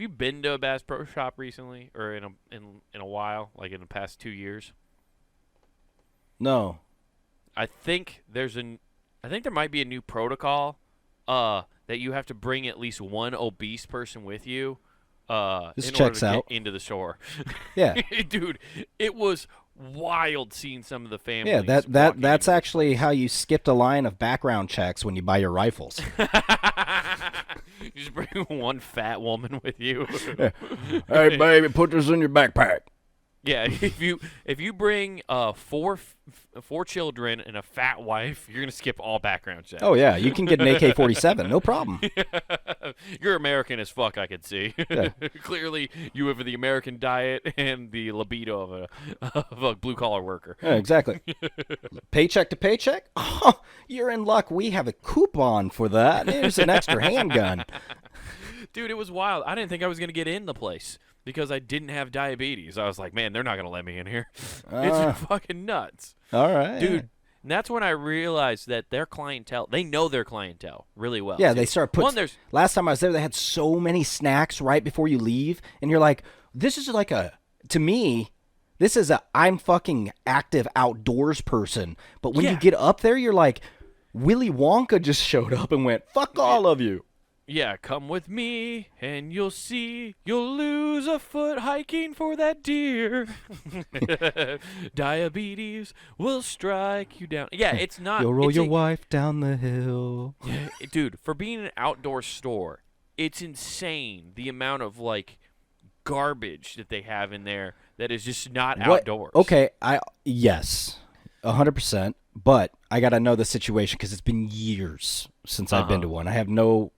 you been to a Bass Pro Shop recently, or in a while, like in the past 2 years? No. I think I think there might be a new protocol, that you have to bring at least one obese person with you, This in order checks to out. get into the store. Yeah. Dude, it was wild seeing some of the Yeah, families. that's actually how you skipped a line of background checks when you buy your rifles. You just bring one fat woman with you. Hey, baby, put this in your backpack. Yeah, if you bring four children and a fat wife, you're gonna skip all background checks. Oh, yeah, you can get an AK-47, no problem. You're American as fuck, I can see. Yeah. Clearly, you have the American diet and the libido of a blue collar worker. Yeah, exactly. Paycheck to paycheck? Oh, you're in luck. We have a coupon for that. Here's an extra handgun. Dude, it was wild. I didn't think I was gonna get in the place because I didn't have diabetes. I was like, man, they're not gonna let me in here. It's fucking nuts. All right. Dude, and that's when I realized that their clientele, they know their clientele really well. Yeah, too. they start putting. Last time I was there, they had so many snacks right before you leave, and you're like, this is like to me, this is I'm fucking active outdoors person. But when you get up there, you're like, Willy Wonka just showed up and went, fuck all of you. Yeah, come with me, and you'll see you'll lose a foot hiking for that deer. Diabetes will strike you down. Yeah, it's not. You'll roll your wife down the hill. Yeah, dude, for being an outdoor store, it's insane the amount of, like, garbage that they have in there that is just not outdoors. Okay, yes, 100%. But I got to know the situation because it's been years since I've been to one. I have no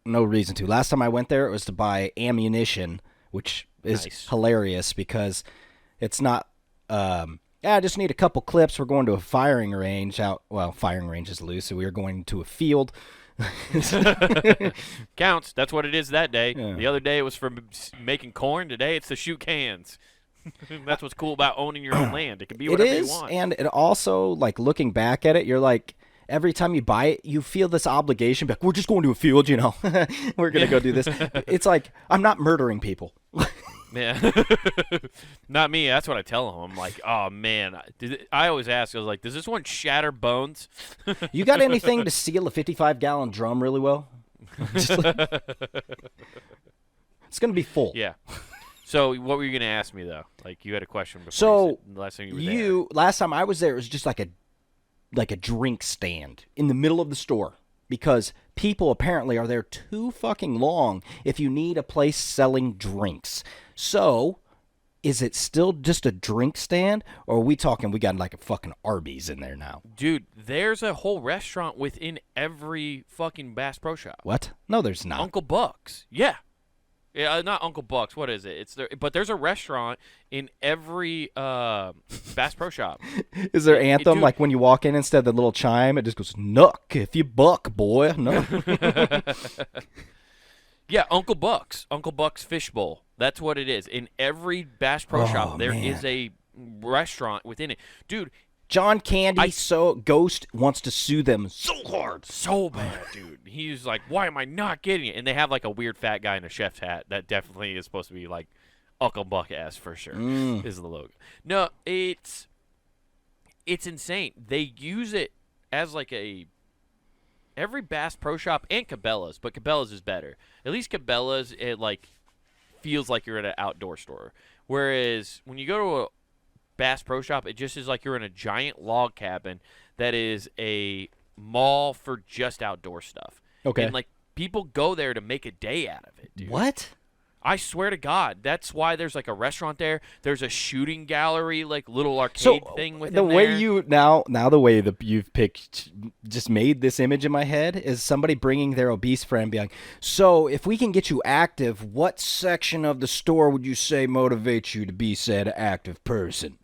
reason to. Last time I went there, it was to buy ammunition, which is hilarious because it's not. I just need a couple clips. We're going to a firing range out. Well, firing range is loose, so we were going to a field. Counts. That's what it is that day. Yeah. The other day it was for making corn. Today it's to shoot cans. That's what's cool about owning your own land. It can be whatever you want. And it also, like, looking back at it, you're like, every time you buy it, you feel this obligation. Like, we're just going to a field, you know. We're going to go do this. It's like, I'm not murdering people. Yeah. Not me. That's what I tell them. I'm like, oh, man. I always ask, I was like, does this one shatter bones? You got anything to seal a 55-gallon drum really well? It's going to be full. Yeah. So what were you going to ask me, though? Like, you had a question before. So the last time you were there. Last time I was there, it was just like a drink stand in the middle of the store because people apparently are there too fucking long if you need a place selling drinks. So is it still just a drink stand, or are we talking we got like a fucking Arby's in there now? Dude, there's a whole restaurant within every fucking Bass Pro Shop. What? No, there's not. Uncle Buck's. Yeah. Yeah, not Uncle Buck's. What is it? But there's a restaurant in every Bass Pro Shop. Is there anthem like when you walk in instead of the little chime, it just goes "Nuck if you buck, boy." No. Yeah, Uncle Buck's Fishbowl. That's what it is. In every Bass Pro Shop, there is a restaurant within it, dude. John Candy Ghost wants to sue them so hard. So bad, dude. He's like, why am I not getting it? And they have like a weird fat guy in a chef's hat that definitely is supposed to be like Uncle Buck-ass for sure. Is the logo. No, it's insane. They use it as like every Bass Pro Shop and Cabela's, but Cabela's is better. At least Cabela's, it like feels like you're at an outdoor store. Whereas when you go to a Bass Pro Shop, it just is like you're in a giant log cabin that is a mall for just outdoor stuff. Okay. And like people go there to make a day out of it, dude. What? I swear to God, that's why there's like a restaurant there. There's a shooting gallery, like little arcade thing within there. The way you now the way that you've picked just made this image in my head is somebody bringing their obese friend, being, so if we can get you active, what section of the store would you say motivates you to be said active person?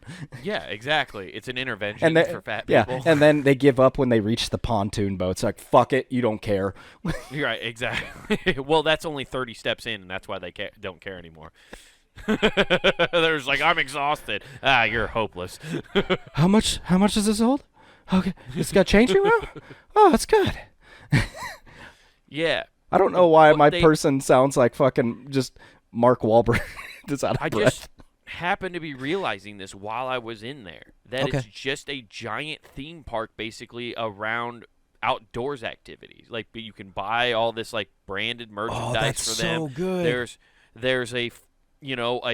Yeah, exactly. It's an intervention for fat people. Yeah, and then they give up when they reach the pontoon boat. It's like, fuck it, you don't care. You're right, exactly. Well, that's only 30 steps in, and that's why they don't care anymore. There's like, I'm exhausted. You're hopeless. How much does this hold? Okay, it's got change room? Oh, that's good. Yeah. I don't know why my person sounds like fucking just Mark Wahlberg is out of I breath. just happened to be realizing this while I was in there, that Okay. it's just a giant theme park basically around outdoors activities. Like, but you can buy all this like branded merchandise that's for them. so good. There's a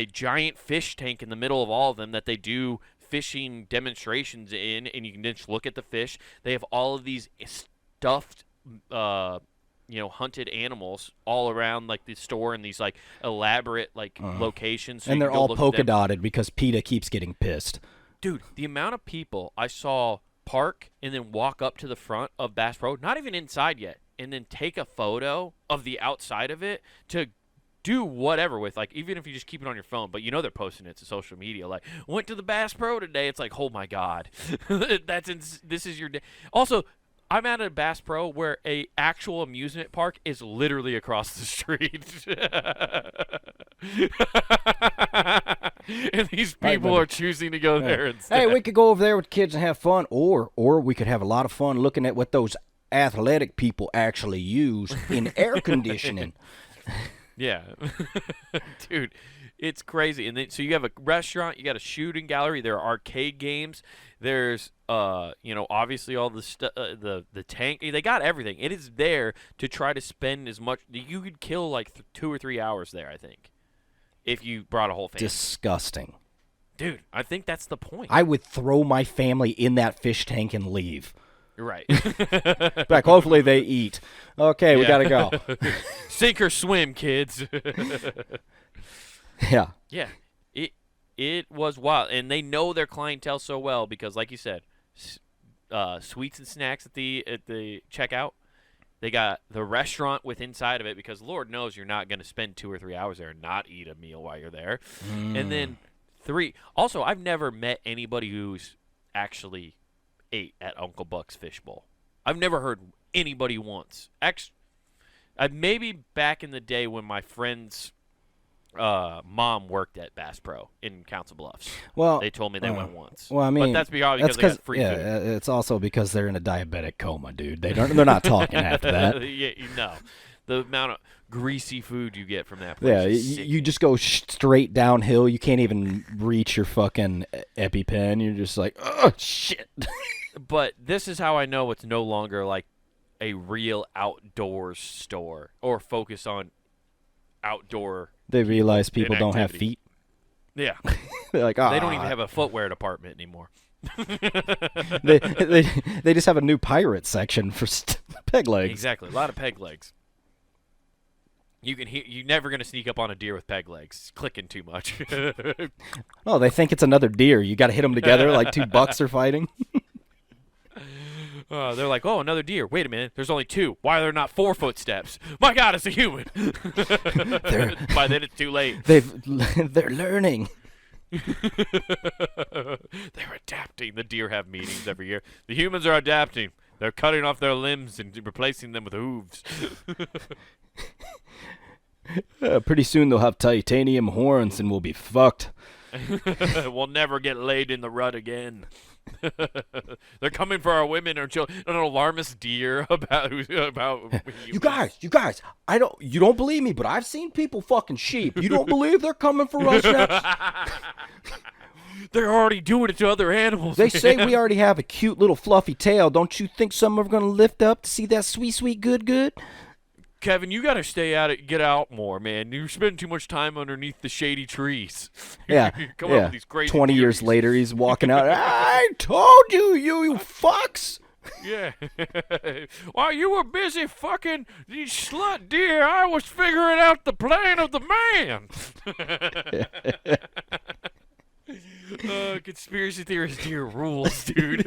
giant fish tank in the middle of all of them that they do fishing demonstrations in, and you can just look at the fish. They have all of these stuffed hunted animals all around like the store in these like elaborate like locations. So And you they're can go all look at polka them. dotted because PETA keeps getting pissed. Dude, the amount of people I saw park and then walk up to the front of Bass Pro, not even inside yet, and then take a photo of the outside of it to do whatever with, like, even if you just keep it on your phone, but they're posting it to social media, like, went to the Bass Pro today. It's like, oh my God, this is your day. Also, I'm at a Bass Pro where a actual amusement park is literally across the street. And these people are choosing to go there instead. Hey, we could go over there with kids and have fun, or we could have a lot of fun looking at what those athletic people actually use in air conditioning. Yeah. Dude, it's crazy. And then so you have a restaurant, you got a shooting gallery, there are arcade games, there's obviously all the tank. They got everything. It is there to try to spend as much. You could kill like 2 or 3 hours there, I think, if you brought a whole family. Disgusting. Dude, I think that's the point. I would throw my family in that fish tank and leave. You're right. Back, hopefully they eat. Okay, we got to go. Sink or swim, kids. Yeah. Yeah. It was wild. And they know their clientele so well because, like you said, sweets and snacks at the checkout. They got the restaurant with inside of it because Lord knows you're not going to spend 2 or 3 hours there and not eat a meal while you're there. And then 3. Also, I've never met anybody who's actually ate at Uncle Buck's Fish Bowl. I've never heard anybody once. Maybe back in the day when my friend's mom worked at Bass Pro in Council Bluffs. Well, they told me they went once. Well, I mean, but that's because they got free food. It's also because they're in a diabetic coma, dude. They're not talking after that. Yeah, the amount of greasy food you get from that place. Yeah, is you just go straight downhill. You can't even reach your fucking EpiPen. You're just like, oh shit. But this is how I know it's no longer like a real outdoors store or focus on outdoor. They realize people don't have inactivity. feet. Yeah. They're like, They don't even have a footwear department anymore. they just have a new pirate section for peg legs. Exactly. A lot of peg legs. You're never going to sneak up on a deer with peg legs. It's clicking too much. Oh, they think it's another deer. You got to hit them together like 2 bucks are fighting. They're like, oh, another deer. Wait a minute. There's only 2. Why are there not 4 footsteps? My God, it's a human. By then, it's too late. They're learning. They're adapting. The deer have meetings every year. The humans are adapting. They're cutting off their limbs and replacing them with hooves. Pretty soon they'll have titanium horns and we'll be fucked. We'll never get laid in the rut again. They're coming for our women or children. An alarmist deer about You guys, you don't believe me, but I've seen people fucking sheep. You don't believe they're coming for us next? They're already doing it to other animals. They say we already have a cute little fluffy tail. Don't you think some are going to lift up to see that sweet good? Kevin, you got to get out more, man. You're spending too much time underneath the shady trees. Yeah, Come up with these crazy 20 years theories. later, he's walking out. I told you fucks. Yeah. While you were busy fucking these slut deer, I was figuring out the plan of the man. Conspiracy theorist deer rules, dude.